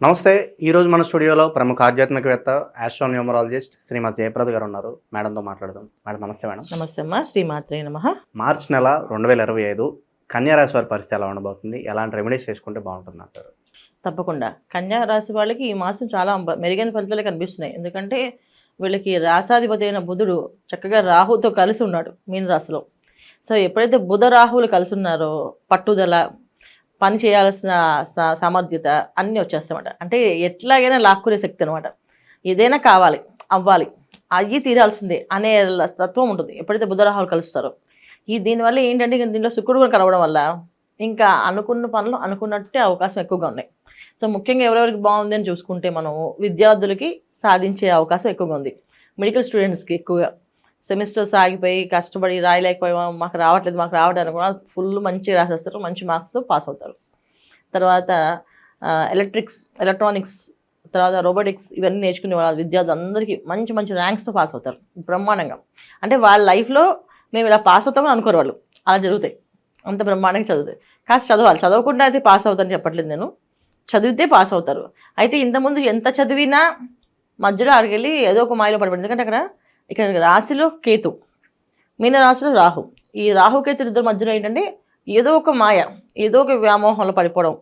నమస్తే. ఈరోజు మన స్టూడియోలో ప్రముఖ ఆధ్యాత్మికవేత్త ఆస్ట్రోన్యూమరాలజిస్ట్ శ్రీమతి జయప్రద గారు ఉన్నారు. మేడంతో మాట్లాడదాం. మేడం నమస్తే. మేడం నమస్తే అమ్మా. శ్రీమాత్రే నమః. మార్చి నెల 2025 కన్యా రాశి వారి పరిస్థితి ఎలా ఉండబోతుంది? ఎలాంటి రెమెడీస్ చేసుకుంటే బాగుంటుంది అంటారు? తప్పకుండా కన్యా రాశి వాళ్ళకి ఈ మాసం చాలా మెరుగైన ఫలితాలు కనిపిస్తున్నాయి. ఎందుకంటే వీళ్ళకి రాశాధిపతి అయిన బుధుడు చక్కగా రాహుతో కలిసి ఉన్నాడు మీన రాశిలో. సో ఎప్పుడైతే బుధ రాహువులు కలిసి ఉన్నారో పట్టుదల, పని చేయాల్సిన సామర్థ్యత అన్నీ వచ్చేస్తాయన్నమాట. అంటే ఎట్లాగైనా లాక్కునే శక్తి అనమాట. ఏదైనా కావాలి, అవ్వాలి, అయ్యి తీరాల్సిందే అనే తత్వం ఉంటుంది ఎప్పుడైతే బుధ రాహువులు కలుస్తారో. దీనివల్ల ఏంటంటే దీనిలో శుక్రుడు కూడా కలవడం వల్ల ఇంకా అనుకున్న పనులు అనుకున్నట్టే అవకాశం ఎక్కువగా ఉన్నాయి. సో ముఖ్యంగా ఎవరెవరికి బాగుంది అని చూసుకుంటే మనం విద్యార్థులకి సాధించే అవకాశం ఎక్కువగా ఉంది. మెడికల్ స్టూడెంట్స్కి ఎక్కువగా సెమిస్టర్స్ ఆగిపోయి కష్టపడి రాయలేకపోయి మాకు రావడానికి కూడా ఫుల్ మంచిగా రాసేస్తారు, మంచి మార్క్స్తో పాస్ అవుతారు. తర్వాత ఎలక్ట్రానిక్స్, తర్వాత రోబోటిక్స్ ఇవన్నీ నేర్చుకునే వాళ్ళ విద్యార్థులందరికీ మంచి మంచి ర్యాంక్స్తో పాస్ అవుతారు బ్రహ్మాండంగా. అంటే వాళ్ళ లైఫ్లో మేము ఇలా పాస్ అవుతామని అనుకోరు వాళ్ళు, అలా జరుగుతాయి. అంత బ్రహ్మాండంగా చదువుతాయి. కాస్త చదవాలి, చదవకుండా అయితే పాస్ అవుతారని చెప్పట్లేదు నేను, చదివితే పాస్ అవుతారు. అయితే ఇంతకుముందు ఎంత చదివినా మధ్యలో అక్కడికి ఏదో ఒక మాయలో పడిపోయింది. ఎందుకంటే ఇక్కడ రాశిలో కేతు, మీన రాశిలో రాహు. ఈ రాహుకేతులు ఇద్దరు మధ్యలో ఏంటంటే ఏదో ఒక మాయ, ఏదో ఒక వ్యామోహంలో పడిపోవడం,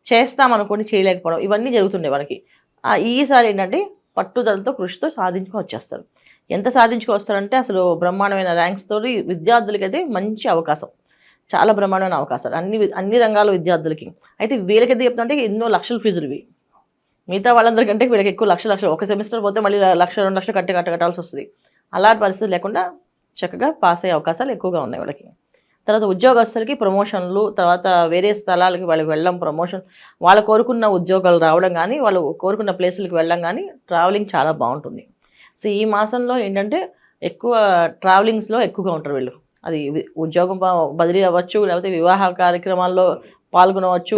చేస్తామనుకోండి చేయలేకపోవడం, ఇవన్నీ జరుగుతుండే వాళ్ళకి. ఈసారి ఏంటంటే పట్టుదలతో కృషితో వచ్చేస్తారు. ఎంత సాధించుకొస్తారంటే అసలు బ్రహ్మాండమైన ర్యాంక్స్ తోటి విద్యార్థులకి అయితే మంచి అవకాశం, చాలా బ్రహ్మాండమైన అవకాశాలు అన్ని రంగాల విద్యార్థులకి. అయితే వీళ్ళకైతే చెప్తుంటే ఎన్నో లక్షల ఫీజులు ఇవి. మిగతా వాళ్ళందరికంటే వీళ్ళకి ఎక్కువ లక్షలు ఒక సెమిస్టర్ పోతే మళ్ళీ 1,00,000-2 లక్షలు కట్టాల్సి వస్తుంది. అలాంటి పరిస్థితి లేకుండా చక్కగా పాస్ అయ్యే అవకాశాలు ఎక్కువగా ఉన్నాయి వాళ్ళకి. తర్వాత ఉద్యోగస్తులకి ప్రమోషన్లు, తర్వాత వేరే స్థలాలకి వాళ్ళకి వెళ్ళడం, ప్రమోషన్, వాళ్ళు కోరుకున్న ఉద్యోగాలు రావడం కానీ, వాళ్ళు కోరుకున్న ప్లేసులకి వెళ్ళడం కానీ, ట్రావెలింగ్ చాలా బాగుంటుంది. సో ఈ మాసంలో ఏంటంటే ఎక్కువ ట్రావెలింగ్స్లో ఎక్కువగా ఉంటారు వీళ్ళు. అది ఉద్యోగం బదిలీ అవ్వచ్చు, లేకపోతే వివాహ కార్యక్రమాల్లో పాల్గొనవచ్చు,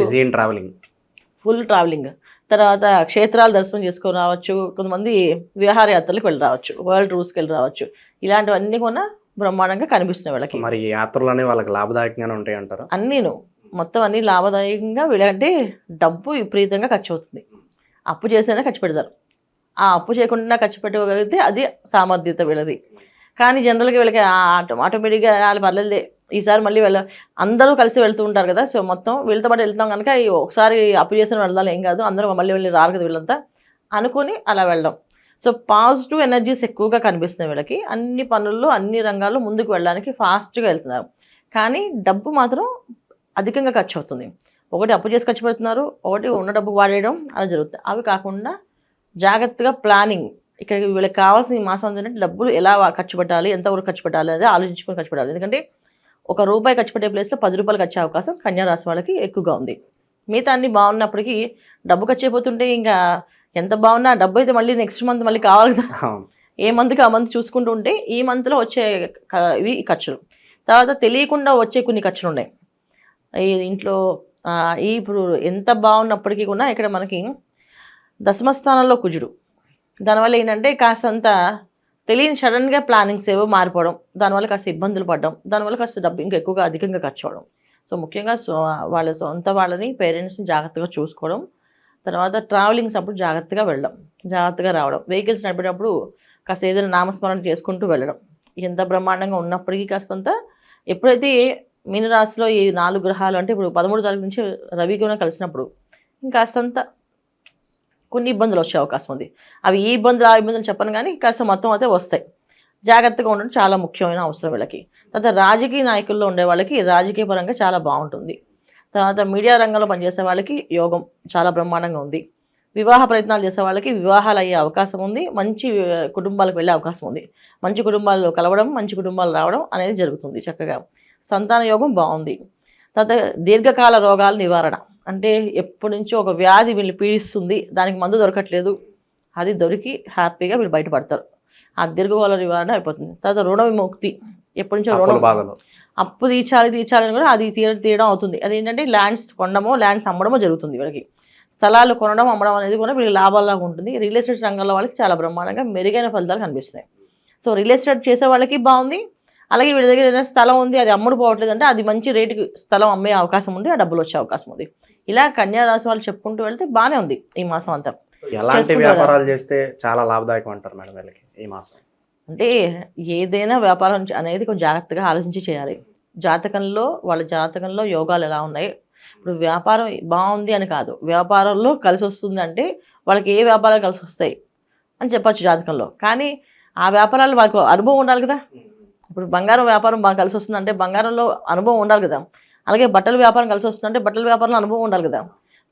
ఫుల్ ట్రావెలింగ్. తర్వాత క్షేత్రాలు దర్శనం చేసుకొని రావచ్చు, కొంతమంది విహారయాత్రలకు వెళ్ళి రావచ్చు, వరల్డ్ టూర్స్కి వెళ్ళి రావచ్చు. ఇలాంటివన్నీ కూడా బ్రహ్మాండంగా కనిపిస్తున్నాయి వీళ్ళకి. మరి యాత్రలు వాళ్ళకి లాభదాయకంగానే ఉంటాయి అంటారు? మొత్తం అన్నీ లాభదాయకంగా. వీళ్ళంటే డబ్బు విపరీతంగా ఖర్చు అవుతుంది. అప్పు చేసేనే ఖర్చు పెడతారు. ఆ అప్పు చేయకుండా ఖర్చు పెట్టుకోగలిగితే అది సామర్థ్యత వీళ్ళది. కానీ జనరల్గా వీళ్ళకి ఆటోమేటిక్గా వాళ్ళు పర్లేదులే, ఈసారి మళ్ళీ అందరూ కలిసి వెళ్తూ ఉంటారు కదా. సో మొత్తం వీళ్ళతో పాటు వెళ్తాం కనుక ఒకసారి అప్పు చేసిన వెళ్దాం, ఏం కాదు, అందరూ మళ్ళీ వెళ్ళి రారు కదా వీళ్ళంతా అనుకుని అలా వెళ్ళడం. సో పాజిటివ్ ఎనర్జీస్ ఎక్కువగా కనిపిస్తున్నాయి వీళ్ళకి. అన్ని పనుల్లో అన్ని రంగాల్లో ముందుకు వెళ్ళడానికి ఫాస్ట్గా వెళ్తున్నారు. కానీ డబ్బు మాత్రం అధికంగా ఖర్చు అవుతుంది. ఒకటి అప్పు చేసి ఖర్చు పెడుతున్నారు, ఒకటి ఉన్న డబ్బు వాడేయడం, అలా జరుగుతుంది. అవి కాకుండా జాగ్రత్తగా ప్లానింగ్, ఇక్కడ వీళ్ళకి కావాల్సిన ఈ మాసం ఏంటంటే డబ్బులు ఎలా ఖర్చు పెట్టాలి, ఎంతవరకు ఖర్చు పెట్టాలి అనేది ఆలోచించుకొని ఖర్చు పెట్టాలి. ఎందుకంటే ₹1 ఖర్చు పెట్టే ప్లేస్లో ₹10 ఖర్చు అవకాశం కన్యా రాశి వాళ్ళకి ఎక్కువగా ఉంది. మిగతా అన్ని బాగున్నప్పటికీ డబ్బు ఖర్చు అయిపోతుంటే ఇంకా ఎంత బాగున్నా డబ్బు అయితే మళ్ళీ నెక్స్ట్ మంత్ మళ్ళీ కావాలి కదా. ఏ మంత్కి ఆ మంత్ చూసుకుంటూ ఉంటే ఈ మంత్లో వచ్చే ఇవి ఖర్చులు, తర్వాత తెలియకుండా వచ్చే కొన్ని ఖర్చులు ఉన్నాయి ఈ ఇంట్లో. ఇప్పుడు ఎంత బాగున్నప్పటికీ కూడా ఇక్కడ మనకి దశమస్థానంలో కుజుడు, దానివల్ల ఏంటంటే కాస్తంత తెలియని సడన్గా ప్లానింగ్స్ ఏవో మారిపోవడం, దానివల్ల కాస్త ఇబ్బందులు పడడం, దానివల్ల కాస్త డబ్బు ఇంకా ఎక్కువగా అధికంగా ఖర్చు అవడం. సో ముఖ్యంగా వాళ్ళ సొంత వాళ్ళని, పేరెంట్స్ని జాగ్రత్తగా చూసుకోవడం, తర్వాత ట్రావెలింగ్స్ అప్పుడు జాగ్రత్తగా వెళ్ళడం, జాగ్రత్తగా రావడం, వెహికల్స్ నడిపేటప్పుడు కాస్త ఏదైనా నామస్మరణ చేసుకుంటూ వెళ్ళడం. ఎంత బ్రహ్మాండంగా ఉన్నప్పటికీ కాస్తంత ఎప్పుడైతే మీనరాశిలో ఈ 4 గ్రహాలు అంటే ఇప్పుడు 13వ తారీఖు నుంచి రవి కూడా కలిసినప్పుడు ఇంకాస్తంత కొన్ని ఇబ్బందులు వచ్చే అవకాశం ఉంది. అవి ఈ ఇబ్బందులు ఆ ఇబ్బందులు చెప్పను కానీ కాస్త మొత్తం అయితే వస్తాయి. జాగ్రత్తగా ఉండడం చాలా ముఖ్యమైన అవసరం వీళ్ళకి. తర్వాత రాజకీయ నాయకుల్లో ఉండే వాళ్ళకి రాజకీయ పరంగా చాలా బాగుంటుంది. తర్వాత మీడియా రంగంలో పనిచేసే వాళ్ళకి యోగం చాలా బ్రహ్మాండంగా ఉంది. వివాహ ప్రయత్నాలు చేసే వాళ్ళకి వివాహాలు అయ్యే అవకాశం ఉంది. మంచి కుటుంబాలకు వెళ్ళే అవకాశం ఉంది. మంచి కుటుంబాల్లో కలవడం, మంచి కుటుంబాలు రావడం అనేది జరుగుతుంది. చక్కగా సంతాన యోగం బాగుంది. తర్వాత దీర్ఘకాల రోగాల నివారణ, అంటే ఎప్పటి నుంచో ఒక వ్యాధి వీళ్ళు పీడిస్తుంది, దానికి మందు దొరకట్లేదు, అది దొరికి హ్యాపీగా వీళ్ళు బయటపడతారు. ఆ దీర్ఘకాల నివారణ అయిపోతుంది. తర్వాత రుణ విముక్తి, ఎప్పటి నుంచో రుణం, అప్పు తీర్చాలని కూడా అది తీయడం అవుతుంది. అదేంటంటే ల్యాండ్స్ కొనడమో ల్యాండ్స్ అమ్మడమో జరుగుతుంది వీళ్ళకి. స్థలాలు కొనడం అమ్మడం అనేది కూడా వీళ్ళకి లాభాల్లాగా ఉంటుంది. రియల్ ఎస్టేట్ రంగంలో వాళ్ళకి చాలా బ్రహ్మాండంగా మెరుగైన ఫలితాలు కనిపిస్తున్నాయి. సో రియల్ ఎస్టేట్ చేసే వాళ్ళకి బాగుంది, అలాగే వీడి దగ్గర ఏదైనా స్థలం ఉంది, అది అమ్ముడు పోవట్లేదు అంటే అది మంచి రేటుకి స్థలం అమ్మే అవకాశం ఉంది, ఆ డబ్బులు వచ్చే అవకాశం ఉంది. ఇలా కన్యా రాశి వాళ్ళు చెప్పుకుంటూ వెళ్తే బాగానే ఉంది ఈ మాసం అంతా. ఎలాంటి చేసుకుంటారా? వ్యాపారాలు చేస్తే చాలా లాభదాయకం అంటారు మేడం వీళ్ళకి ఈ మాసం? అంటే ఏదైనా వ్యాపారం అనేది కొంచెం జాగ్రత్తగా ఆలోచించి చేయాలి. వాళ్ళ జాతకంలో యోగాలు ఎలా ఉన్నాయి, ఇప్పుడు వ్యాపారం బాగుంది అని కాదు, వ్యాపారంలో కలిసి వస్తుంది అంటే వాళ్ళకి ఏ వ్యాపారాలు కలిసి వస్తాయి అని చెప్పచ్చు జాతకంలో. కానీ ఆ వ్యాపారాలు వాళ్ళకు అనుభవం ఉండాలి కదా. ఇప్పుడు బంగారం వ్యాపారం బాగా కలిసి వస్తుందంటే బంగారంలో అనుభవం ఉండాలి కదా. అలాగే బట్టల వ్యాపారం కలిసి వస్తుందంటే బట్టల వ్యాపారంలో అనుభవం ఉండాలి కదా.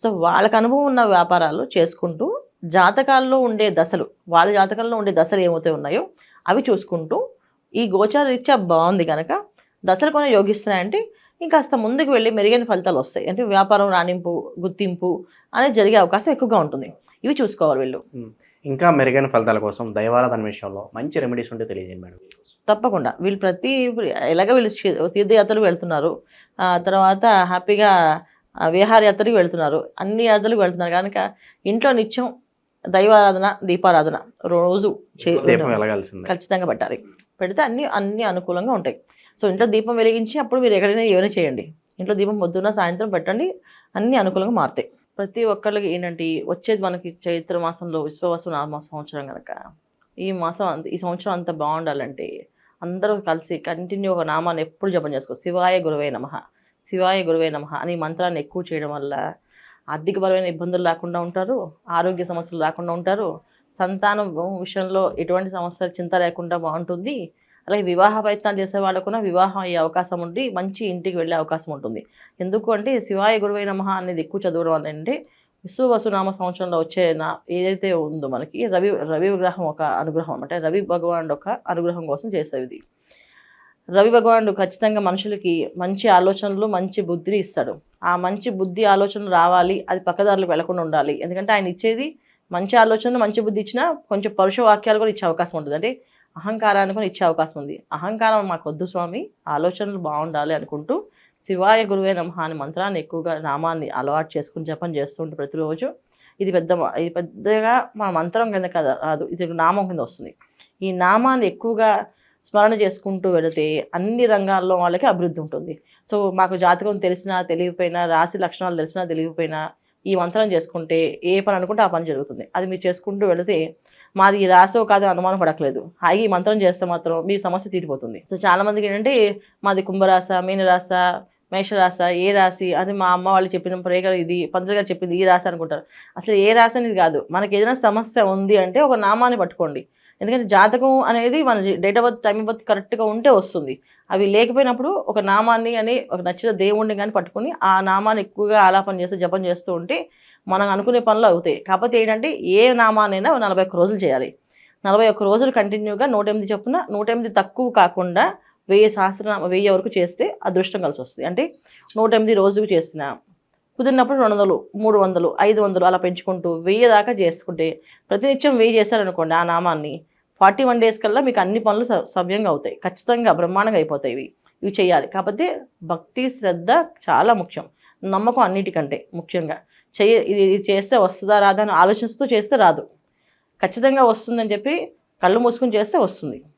సో వాళ్ళకి అనుభవం ఉన్న వ్యాపారాలు చేసుకుంటూ జాతకాల్లో ఉండే దశలు, వాళ్ళ జాతకంలో ఉండే దశలు ఏమైతే ఉన్నాయో అవి చూసుకుంటూ ఈ గోచార రీత్యా బాగుంది కనుక దశలు కొన్ని యోగిస్తున్నాయంటే ఇంకాస్త ముందుకు వెళ్ళి మెరుగైన ఫలితాలు వస్తాయి. అంటే వ్యాపారం రాణింపు, గుర్తింపు అనేది జరిగే అవకాశం ఎక్కువగా ఉంటుంది. ఇవి చూసుకోవాలి వీళ్ళు. ఇంకా మెరుగైన ఫలితాల కోసం దైవారాధన విషయంలో మంచి రెమెడీస్ ఉంటే తెలియజేయండి మేడం. తప్పకుండా వీళ్ళు ఎలాగ వీళ్ళు తీర్థయాత్రలు వెళ్తున్నారు, తర్వాత హ్యాపీగా విహారయాత్రకి వెళ్తున్నారు, అన్ని యాత్రలకు వెళ్తున్నారు కనుక ఇంట్లో నిత్యం దైవారాధన, దీపారాధన రోజు దీపం వెలగాల్సిందే, ఖచ్చితంగా పెట్టాలి. పెడితే అన్ని అనుకూలంగా ఉంటాయి. సో ఇంట్లో దీపం వెలిగించి అప్పుడు మీరు ఎక్కడైనా ఏమైనా చేయండి. ఇంట్లో దీపం పొద్దున్న సాయంత్రం పెట్టండి, అన్ని అనుకూలంగా మారుతాయి. ప్రతి ఒక్కళ్ళకి ఏంటంటే వచ్చేది మనకి చైత్ర మాసంలో విశ్వవసు నామ సంవత్సరం కనుక ఈ సంవత్సరం అంత బాగుండాలంటే అందరూ కలిసి కంటిన్యూ ఒక నామాన్ని ఎప్పుడు జపం చేసుకో. శివాయ గురువే నమః, శివాయ గురువే నమః అని మంత్రాన్ని ఎక్కువ చేయడం వల్ల ఆర్థికపరమైన ఇబ్బందులు లేకుండా ఉంటారు, ఆరోగ్య సమస్యలు లేకుండా ఉంటారు, సంతానం విషయంలో ఎటువంటి సమస్య చింత లేకుండా బాగుంటుంది. అలాగే వివాహ ప్రయత్నాలు చేసే వాళ్ళకు కూడా వివాహం అయ్యే అవకాశం ఉండి మంచి ఇంటికి వెళ్ళే అవకాశం ఉంటుంది. ఎందుకు అంటే శివాయ గురువై నమః అనేది ఎక్కువ చదవడం వల్ల అంటే విశ్వవసునామ సంవత్సరంలో వచ్చే ఏదైతే ఉందో మనకి రవి విగ్రహం ఒక అనుగ్రహం, అంటే రవి భగవానుడు ఒక అనుగ్రహం కోసం చేసేది ఇది. రవి భగవానుడు ఖచ్చితంగా మనుషులకి మంచి ఆలోచనలు, మంచి బుద్ధిని ఇస్తాడు. ఆ మంచి బుద్ధి ఆలోచనలు రావాలి, అది పక్కదారులకు వెళ్లకుండా ఉండాలి. ఎందుకంటే ఆయన ఇచ్చేది మంచి ఆలోచనలు, మంచి బుద్ధి ఇచ్చినా కొంచెం పరుష వాక్యాలు కూడా ఇచ్చే అవకాశం ఉంటుంది. అంటే అహంకారాన్ని కూడా ఇచ్చే అవకాశం ఉంది. అహంకారం మాకు వద్దు స్వామి, ఆలోచనలు బాగుండాలి అనుకుంటూ శివాయ గురువే నమః అనే మంత్రాన్ని ఎక్కువగా నామాన్ని అలవాటు చేసుకుని జపం చేస్తుంటే ప్రతిరోజు ఇది పెద్దగా మా మంత్రం కింద కదా రాదు, ఇది నామం కింద వస్తుంది. ఈ నామాన్ని ఎక్కువగా స్మరణ చేసుకుంటూ వెళితే అన్ని రంగాల్లో వాళ్ళకి అభివృద్ధి ఉంటుంది. సో మాకు జాతకం తెలిసినా తెలియకపోయినా, రాశి లక్షణాలు తెలిసినా తెలియకపోయినా ఈ మంత్రం చేసుకుంటే ఏ పని అనుకుంటే ఆ పని జరుగుతుంది. అది మీరు చేసుకుంటూ వెళితే మాది ఈ రాసో కాదో అనుమానం పడట్లేదు, హాయిగా ఈ మంత్రం చేస్తే మాత్రం మీ సమస్య తీరిపోతుంది. సో చాలా మందికి ఏంటంటే మాది కుంభరాశ, మీనరాశ, మేషరాశ, ఏ రాశి అది మా అమ్మ వాళ్ళు చెప్పిన ప్రేగలు ఇది, పంతులు గారు చెప్పింది ఈ రాశి అనుకుంటారు. అసలు ఏ రాశి అనేది కాదు. మనకి ఏదైనా సమస్య ఉంది అంటే ఒక నామాన్ని పట్టుకోండి. ఎందుకంటే జాతకం అనేది మన date of birth, time of birth కరెక్ట్గా ఉంటే వస్తుంది. అవి లేకపోయినప్పుడు ఒక నామాన్ని అని ఒక నచ్చిన దేవుణ్ణి కానీ పట్టుకొని ఆ నామాన్ని ఎక్కువగా ఆలాపన చేస్తూ జపం చేస్తూ ఉంటే మనం అనుకునే పనులు అవుతాయి. కాకపోతే ఏంటంటే ఏ నామానైనా 41 రోజులు చేయాలి. 41 రోజులు కంటిన్యూగా 108 చొప్పున, 108 తక్కువ కాకుండా 1000 సహస్రనామ 1000 వరకు చేస్తే అదృష్టం కలిసి వస్తుంది. అంటే 108 రోజుకు చేసిన కుదిరినప్పుడు 200, 300, 500 అలా పెంచుకుంటూ 1000 దాకా చేసుకుంటే ప్రతినిత్యం 1000 చేశారనుకోండి ఆ నామాన్ని 41 డేస్ కల్లా మీకు అన్ని పనులు సవ్యంగా అవుతాయి. ఖచ్చితంగా బ్రహ్మాండంగా అయిపోతాయి. ఇవి చేయాలి. కాకపోతే భక్తి, శ్రద్ధ చాలా ముఖ్యం, నమ్మకం అన్నిటికంటే ముఖ్యంగా. ఇది చేస్తే వస్తుందా రాదా అని ఆలోచిస్తూ చేస్తే రాదు. ఖచ్చితంగా వస్తుందని చెప్పి కళ్ళు మూసుకుని చేస్తే వస్తుంది.